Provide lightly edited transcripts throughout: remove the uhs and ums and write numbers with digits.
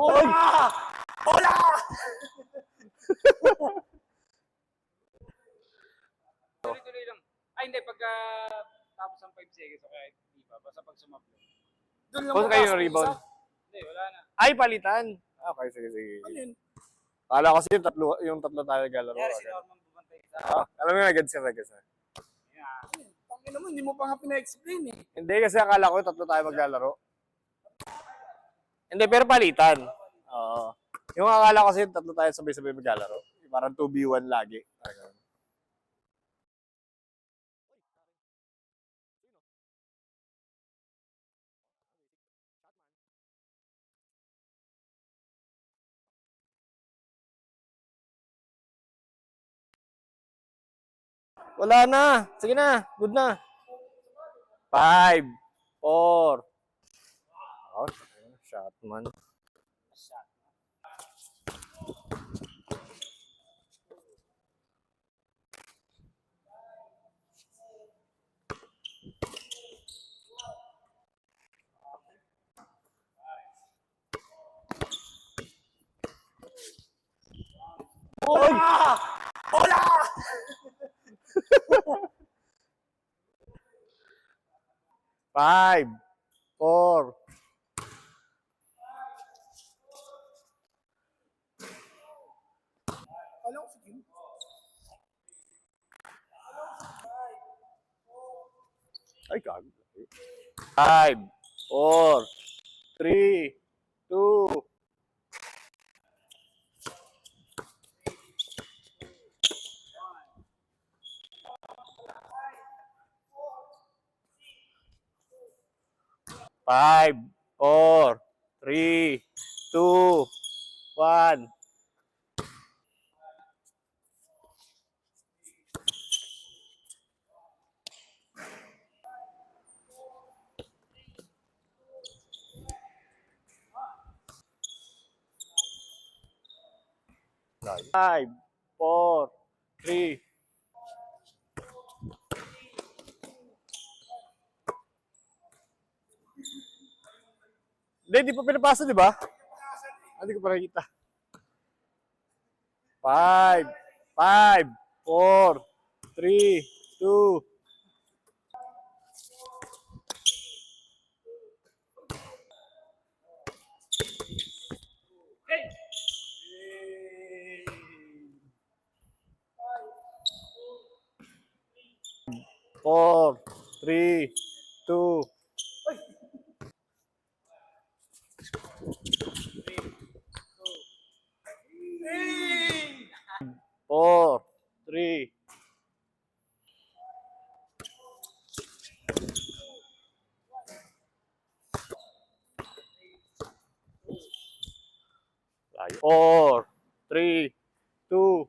Bola! Bola! Tuloy-tuloy lang. Ay, hindi. Pagka tapos ng 5 seconds, okay, di ba? Basta pag sumablo. Doon lang Kung kayo yung rebound. Hindi, wala na. Ay, palitan. Okay, sige, sige. Ano yun? Kala kasi yung tatlo tayo naglalaro. Kaya si Norman bumantay sa... Alam mo yung agad siya. Tangina mo, hindi mo pa nga pina-explain eh. Hindi, kasi akala ko tatlo tayo maglalaro. Hindi, pero palitan. Oo. Yung akala ko kasi tatlo tayo sabay-sabay maglalaro. Parang 2v1 lagi. Wala na. Sige na. Good na. 5, 4. Oh, shot man. Bola! Bola! Five, 4. Alam ko, sige. Ay, gago. 5, 4, 3, 2. Five, 4, 3, 2, 1. Five, 4, 3. Hindi, di pa pinapasa, di ba? Hindi ko pa nakikita. 5, 5, 4, 3, 2. Hey! 4, 3, 2. 4, 3. Layo. 4, 3, 2.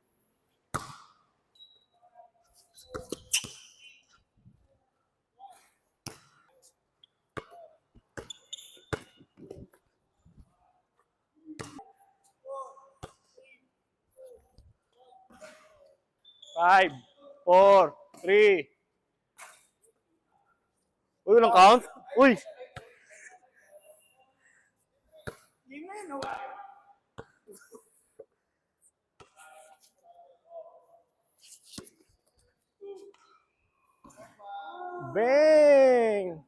Five, 4, 3. Uy, walang count? Uy! Game na yun, no? Bang!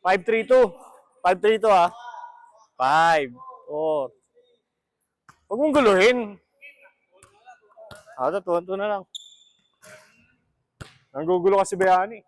5-3-2. 5-3-2 ah. 5, 4. Huwag mong guluhin. Ito, 2-2 na lang. Nanggugulo kasi Bayani.